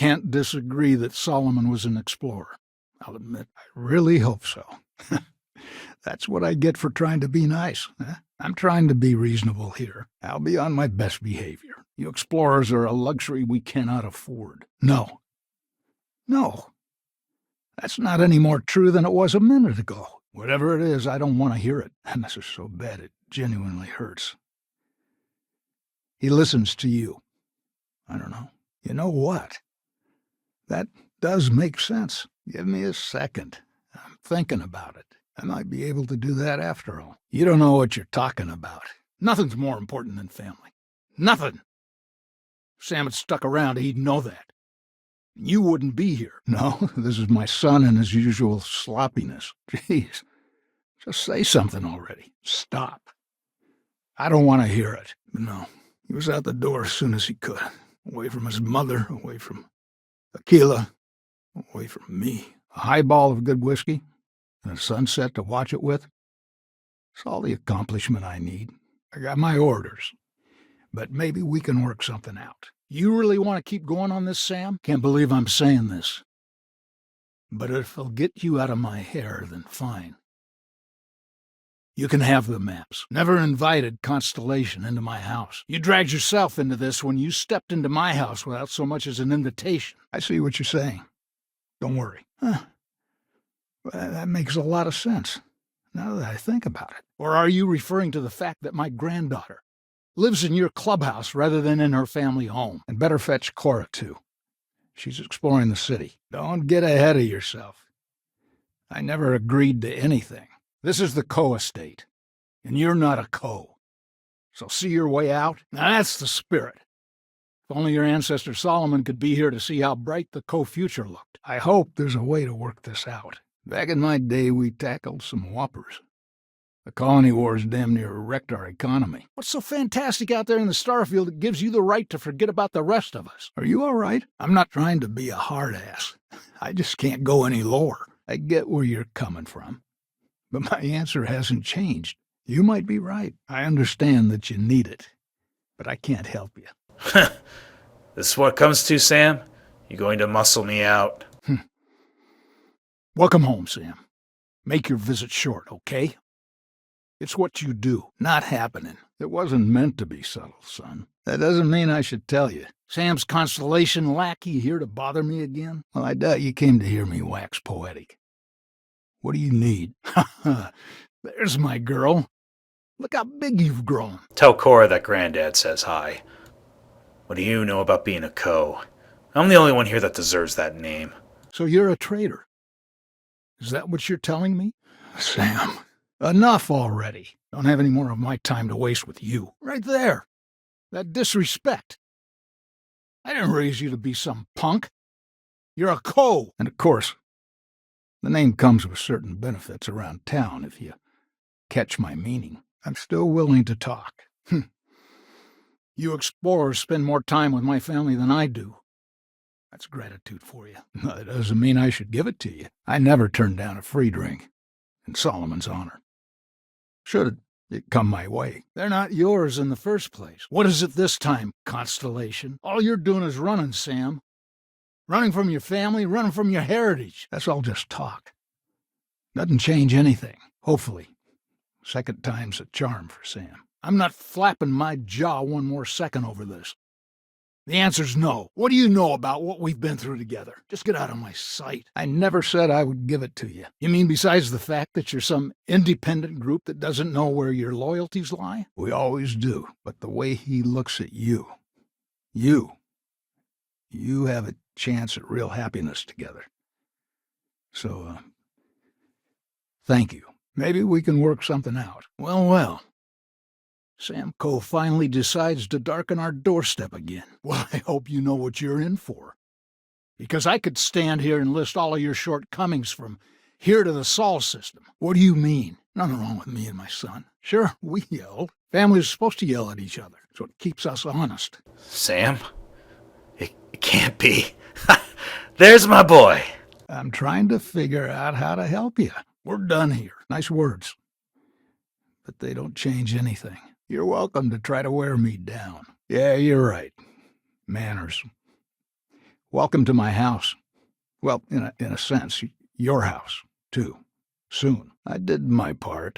can't disagree that Solomon was an explorer. I'll admit, I really hope so. That's what I get for trying to be nice. I'm trying to be reasonable here. I'll be on my best behavior. You explorers are a luxury we cannot afford. No. No. That's not any more true than it was a minute ago. Whatever it is, I don't want to hear it. And this is so bad it genuinely hurts. He listens to you. I don't know. You know what? That does make sense. Give me a second. I'm thinking about it. I might be able to do that after all. You don't know what you're talking about. Nothing's more important than family. Nothing. If Sam had stuck around, he'd know that. You wouldn't be here. No, this is my son and his usual sloppiness. Jeez. Just say something already. Stop. I don't want to hear it. No. He was out the door as soon as he could. Away from his mother, away from Aquila, away from me. A highball of good whiskey and a sunset to watch it with. It's all the accomplishment I need. I got my orders. But maybe we can work something out. You really want to keep going on this, Sam? Can't believe I'm saying this. But if it'll get you out of my hair, then fine. You can have the maps. Never invited Constellation into my house. You dragged yourself into this when you stepped into my house without so much as an invitation. I see what you're saying. Don't worry. That makes a lot of sense, now that I think about it. Or are you referring to the fact that my granddaughter lives in your clubhouse rather than in her family home? And better fetch Cora, too. She's exploring the city. Don't get ahead of yourself. I never agreed to anything. This is the Coe estate, and you're not a Coe. So see your way out? Now that's the spirit. If only your ancestor Solomon could be here to see how bright the Coe future looked. I hope there's a way to work this out. Back in my day, we tackled some whoppers. The colony wars damn near wrecked our economy. What's so fantastic out there in the Starfield that gives you the right to forget about the rest of us? Are you all right? I'm not trying to be a hard ass. I just can't go any lower. I get where you're coming from. But my answer hasn't changed. You might be right. I understand that you need it. But I can't help you. This is what comes to, Sam? You going to muscle me out? Welcome home, Sam. Make your visit short, okay? It's what you do, not happening. It wasn't meant to be subtle, son. That doesn't mean I should tell you. Sam's Constellation lackey here to bother me again? Well, I doubt you came to hear me wax poetic. What do you need? There's my girl. Look how big you've grown. Tell Cora that Granddad says hi. What do you know about being a Coe? I'm the only one here that deserves that name. So you're a traitor. Is that what you're telling me? Sam, enough already. Don't have any more of my time to waste with you. Right there. That disrespect. I didn't raise you to be some punk. You're a Coe. And of course, the name comes with certain benefits around town, if you catch my meaning. I'm still willing to talk. You explorers spend more time with my family than I do. That's gratitude for you. That doesn't mean I should give it to you. I never turned down a free drink, in Solomon's honor. Should it come my way. They're not yours in the first place. What is it this time, Constellation? All you're doing is running, Sam. Running from your family, running from your heritage. That's all just talk. Doesn't change anything. Hopefully. Second time's a charm for Sam. I'm not flapping my jaw one more second over this. The answer's no. What do you know about what we've been through together? Just get out of my sight. I never said I would give it to you. You mean besides the fact that you're some independent group that doesn't know where your loyalties lie? We always do. But the way he looks at you have a chance at real happiness together. So, thank you. Maybe we can work something out. Well. Sam Coe finally decides to darken our doorstep again. Well, I hope you know what you're in for. Because I could stand here and list all of your shortcomings from here to the Sol system. What do you mean? Nothing wrong with me and my son. Sure, we yelled. Families are supposed to yell at each other. It's what keeps us honest. Sam? It can't be. There's my boy. I'm trying to figure out how to help you. We're done here. Nice words. But they don't change anything. You're welcome to try to wear me down. Yeah, you're right. Manners. Welcome to my house. Well, in a sense, your house, too. Soon. I did my part.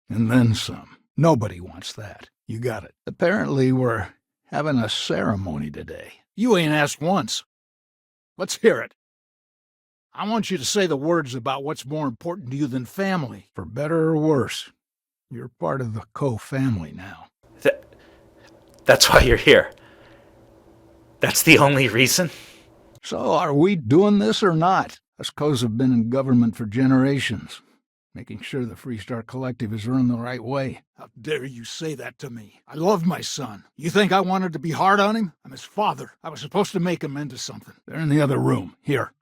And then some. Nobody wants that. You got it. Apparently, we're having a ceremony today. You ain't asked once. Let's hear it. I want you to say the words about what's more important to you than family. For better or worse, you're part of the Coe family now. That's why you're here. That's the only reason? So are we doing this or not? Us Coes have been in government for generations, making sure the Freestar Collective is run the right way. How dare you say that to me? I love my son. You think I wanted to be hard on him? I'm his father. I was supposed to make him into something. They're in the other room. Here.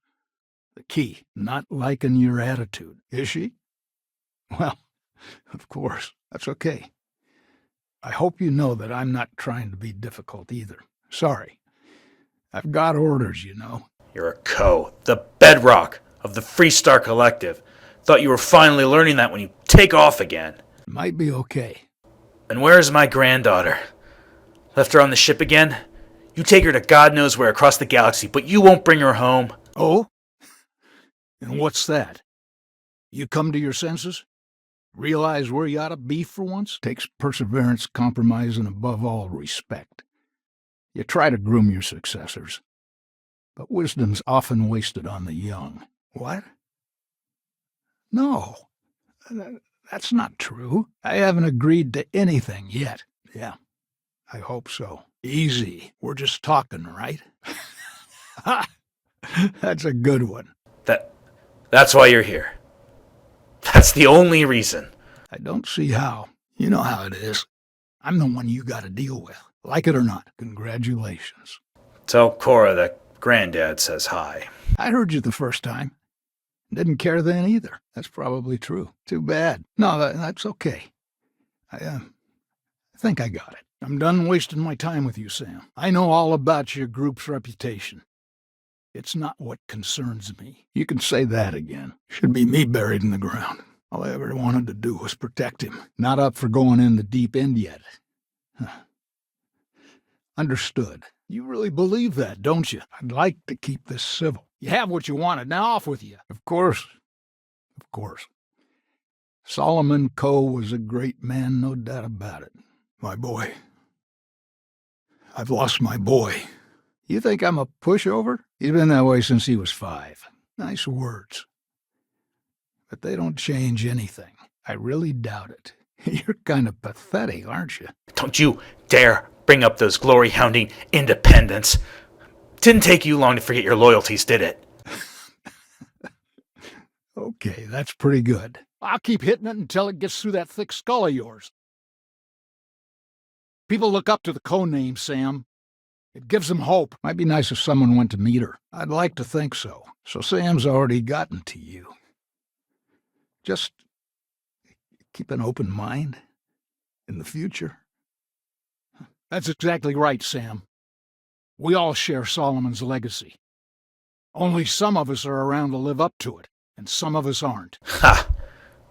The key. Not liking your attitude. Is she? Well, of course. That's okay. I hope you know that I'm not trying to be difficult either. Sorry. I've got orders, you know. You're a Coe, the bedrock of the Freestar Collective. Thought you were finally learning that when you take off again. Might be okay. And where's my granddaughter? Left her on the ship again? You take her to God knows where across the galaxy, but you won't bring her home. Oh? And what's that? You come to your senses? Realize where you ought to be for once? Takes perseverance, compromise, and above all, respect. You try to groom your successors, but wisdom's often wasted on the young. What? No, that's not true. I haven't agreed to anything yet. Yeah, I hope so. Easy. We're just talking, right? That's a good one. That's why you're here. That's the only reason. I don't see how. You know how it is. I'm the one you gotta deal with. Like it or not, congratulations. Tell Cora that Granddad says hi. I heard you the first time. Didn't care then either. That's probably true. Too bad. No, that's okay. I think I got it. I'm done wasting my time with you, Sam. I know all about your group's reputation. It's not what concerns me. You can say that again. Should be me buried in the ground. All I ever wanted to do was protect him. Not up for going in the deep end yet. Understood. You really believe that, don't you? I'd like to keep this civil. You have what you wanted. Now off with you. Of course. Of course. Solomon Coe was a great man, no doubt about it. My boy. I've lost my boy. You think I'm a pushover? He's been that way since he was 5. Nice words. But they don't change anything. I really doubt it. You're kind of pathetic, aren't you? Don't you dare bring up those glory-hounding independents. Didn't take you long to forget your loyalties, did it? Okay, that's pretty good. I'll keep hitting it until it gets through that thick skull of yours. People look up to the Coe name, Sam. It gives them hope. Might be nice if someone went to meet her. I'd like to think so. So Sam's already gotten to you. Just keep an open mind in the future. That's exactly right, Sam. We all share Solomon's legacy. Only some of us are around to live up to it, and some of us aren't. Ha!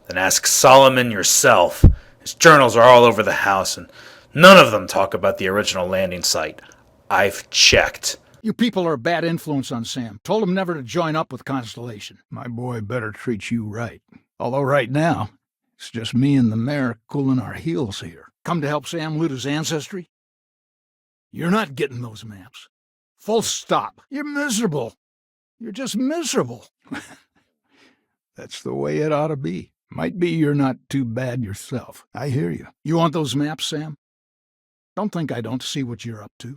Then ask Solomon yourself. His journals are all over the house, and none of them talk about the original landing site. I've checked. You people are a bad influence on Sam. Told him never to join up with Constellation. My boy better treat you right. Although right now, it's just me and the mayor cooling our heels here. Come to help Sam loot his ancestry? You're not getting those maps. Full stop. You're miserable. You're just miserable. That's the way it ought to be. Might be you're not too bad yourself. I hear you. You want those maps, Sam? Don't think I don't see what you're up to.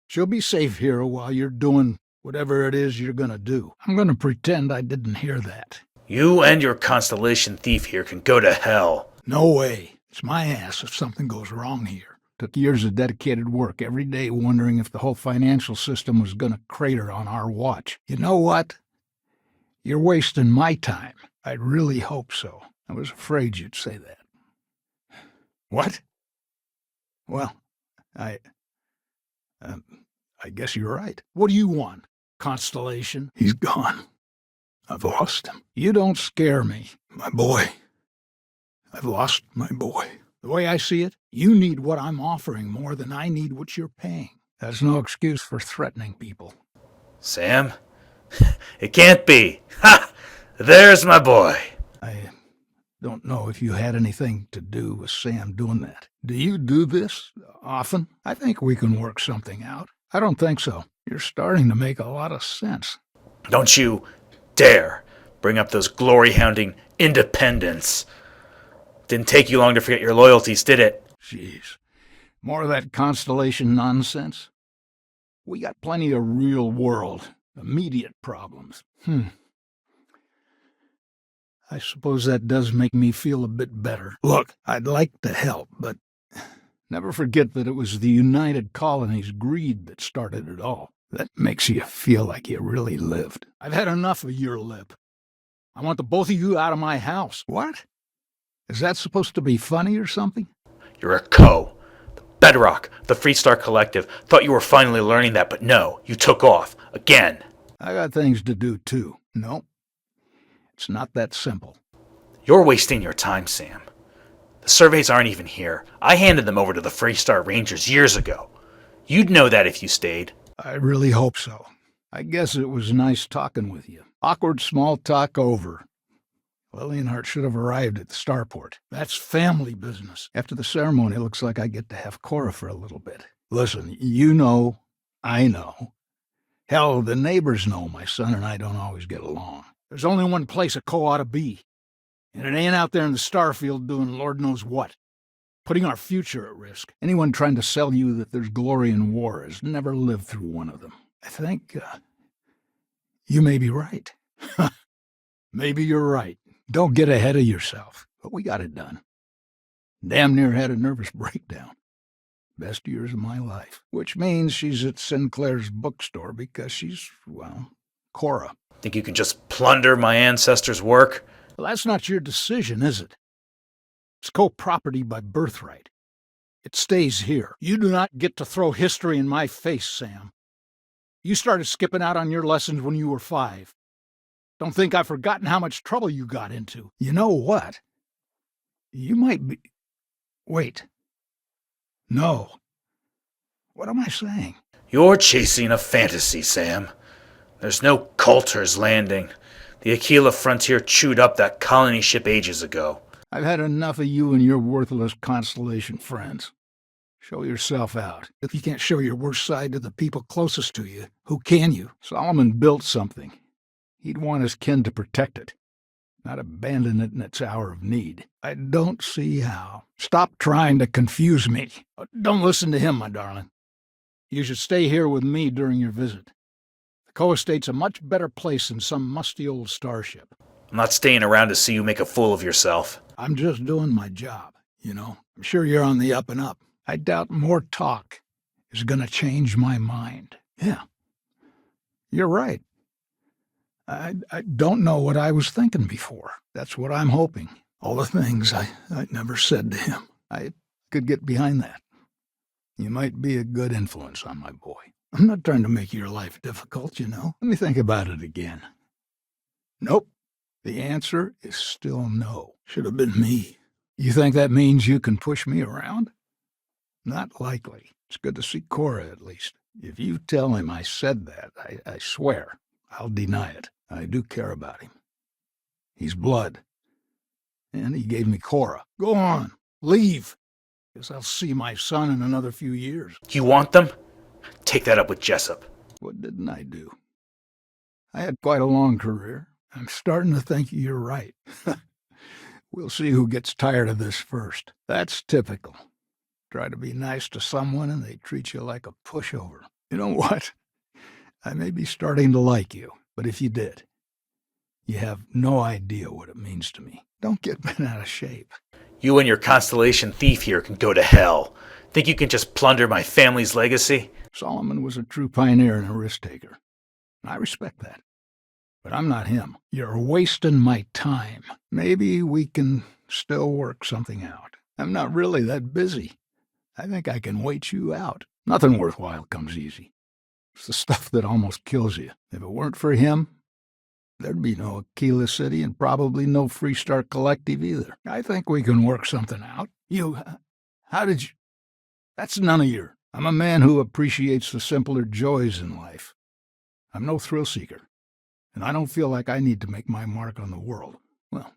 She'll be safe here while you're doing whatever it is you're gonna do. I'm gonna pretend I didn't hear that. You and your Constellation thief here can go to hell. No way. It's my ass if something goes wrong here. Took years of dedicated work every day wondering if the whole financial system was gonna crater on our watch. You know what? You're wasting my time. I really hope so. I was afraid you'd say that. What? Well, I guess you're right. What do you want? Constellation? He's gone. I've lost him. You don't scare me, my boy. I've lost my boy. The way I see it, you need what I'm offering more than I need what you're paying. That's no excuse for threatening people. Sam? It can't be. Ha! There's my boy. I don't know if you had anything to do with Sam doing that. Do you do this often? I think we can work something out. I don't think so. You're starting to make a lot of sense. Don't you dare bring up those glory-hounding independents. Didn't take you long to forget your loyalties, did it? Jeez. More of that constellation nonsense? We got plenty of real-world, immediate problems. I suppose that does make me feel a bit better. Look, I'd like to help, but never forget that it was the United Colonies' greed that started it all. That makes you feel like you really lived. I've had enough of your lip. I want the both of you out of my house. What? Is that supposed to be funny or something? You're a co. The Bedrock, the Freestar Collective, thought you were finally learning that, but no, you took off. Again. I got things to do, too. No, it's not that simple. You're wasting your time, Sam. The surveys aren't even here. I handed them over to the Freestar Rangers years ago. You'd know that if you stayed. I really hope so. I guess it was nice talking with you. Awkward small talk over. Lilienhart should have arrived at the starport. That's family business. After the ceremony, it looks like I get to have Cora for a little bit. Listen, you know, I know. Hell, the neighbors know my son and I don't always get along. There's only one place a co ought to be. And it ain't out there in the Starfield doing Lord knows what. Putting our future at risk. Anyone trying to sell you that there's glory in war has never lived through one of them. I think, you may be right. Maybe you're right. Don't get ahead of yourself. But we got it done. Damn near had a nervous breakdown. Best years of my life. Which means she's at Sinclair's bookstore because she's, well, Cora. Think you can just plunder my ancestors' work? Well, that's not your decision, is it? It's co-property by birthright. It stays here. You do not get to throw history in my face, Sam. You started skipping out on your lessons when you were 5. Don't think I've forgotten how much trouble you got into. You know what? You might be... Wait. No. What am I saying? You're chasing a fantasy, Sam. There's no Coulter's Landing. The Aquila frontier chewed up that colony ship ages ago. I've had enough of you and your worthless Constellation friends. Show yourself out. If you can't show your worst side to the people closest to you, who can you? Solomon built something. He'd want his kin to protect it, not abandon it in its hour of need. I don't see how. Stop trying to confuse me. Don't listen to him, my darling. You should stay here with me during your visit. The Co-Estate's a much better place than some musty old starship. I'm not staying around to see you make a fool of yourself. I'm just doing my job, you know. I'm sure you're on the up and up. I doubt more talk is going to change my mind. Yeah, you're right. I don't know what I was thinking before. That's what I'm hoping. All the things I never said to him. I could get behind that. You might be a good influence on my boy. I'm not trying to make your life difficult, you know. Let me think about it again. Nope. The answer is still no. Should have been me. You think that means you can push me around? Not likely. It's good to see Cora, at least. If you tell him I said that, I swear, I'll deny it. I do care about him. He's blood. And he gave me Cora. Go on. Leave. Guess I'll see my son in another few years. You want them? Take that up with Jessup. What didn't I do? I had quite a long career. I'm starting to think you're right. We'll see who gets tired of this first. That's typical. Try to be nice to someone and they treat you like a pushover. You know what? I may be starting to like you, but if you did, you have no idea what it means to me. Don't get bent out of shape. You and your Constellation thief here can go to hell. Think you can just plunder my family's legacy? Solomon was a true pioneer and a risk-taker. I respect that. But I'm not him. You're wasting my time. Maybe we can still work something out. I'm not really that busy. I think I can wait you out. Nothing worthwhile comes easy. It's the stuff that almost kills you. If it weren't for him, there'd be no Aquila City and probably no Freestar Collective either. I think we can work something out. How did you... That's none of your... I'm a man who appreciates the simpler joys in life. I'm no thrill seeker, and I don't feel like I need to make my mark on the world. Well,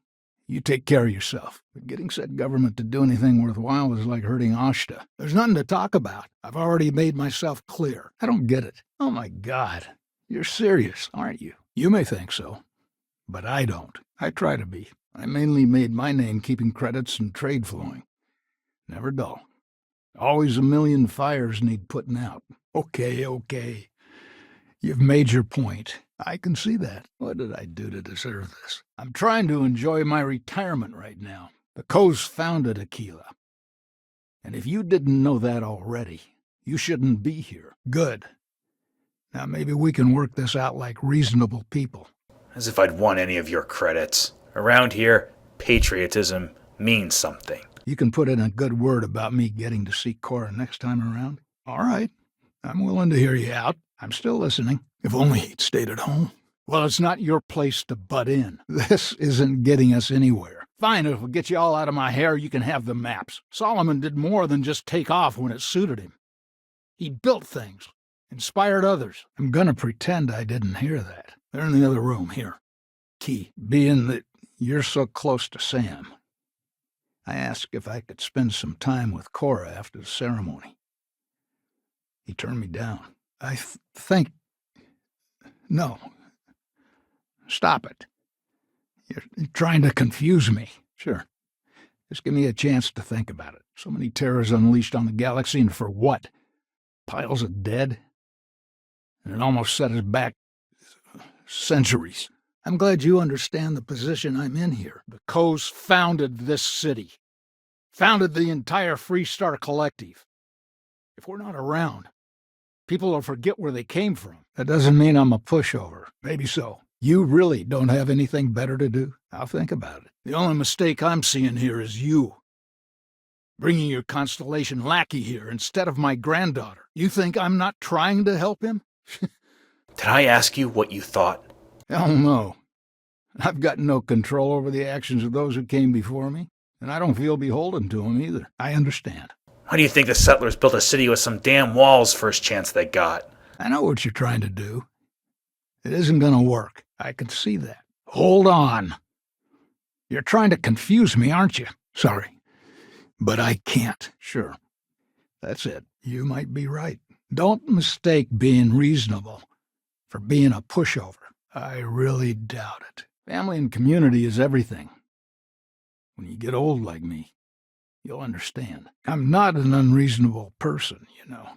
you take care of yourself. But getting said government to do anything worthwhile is like hurting Ashta. There's nothing to talk about. I've already made myself clear. I don't get it. Oh my God. You're serious, aren't you? You may think so, but I don't. I try to be. I mainly made my name keeping credits and trade flowing. Never dull. Always a million fires need putting out. Okay. You've made your point. I can see that. What did I do to deserve this? I'm trying to enjoy my retirement right now. The Co's founded Aquila. And if you didn't know that already, you shouldn't be here. Good. Now maybe we can work this out like reasonable people. As if I'd want any of your credits. Around here, patriotism means something. You can put in a good word about me getting to see Cora next time around? All right. I'm willing to hear you out. I'm still listening. If only he'd stayed at home. Well, it's not your place to butt in. This isn't getting us anywhere. Fine, if it'll get you all out of my hair, you can have the maps. Solomon did more than just take off when it suited him. He built things, inspired others. I'm gonna pretend I didn't hear that. They're in the other room, here. Key, being that you're so close to Sam, I asked if I could spend some time with Cora after the ceremony. He turned me down. I think... No. Stop it. You're trying to confuse me. Sure. Just give me a chance to think about it. So many terrors unleashed on the galaxy, and for what? Piles of dead? And it almost set us back centuries. I'm glad you understand the position I'm in here. The Co's founded this city. Founded the entire Free Star Collective. If we're not around, people will forget where they came from. That doesn't mean I'm a pushover. Maybe so. You really don't have anything better to do? I'll think about it. The only mistake I'm seeing here is you. Bringing your Constellation lackey here instead of my granddaughter. You think I'm not trying to help him? Did I ask you what you thought? Hell no. I've got no control over the actions of those who came before me, and I don't feel beholden to them either. I understand. Why do you think the settlers built a city with some damn walls first chance they got? I know what you're trying to do. It isn't going to work. I can see that. Hold on. You're trying to confuse me, aren't you? Sorry. But I can't. Sure. That's it. You might be right. Don't mistake being reasonable for being a pushover. I really doubt it. Family and community is everything. When you get old like me, you'll understand. I'm not an unreasonable person, you know.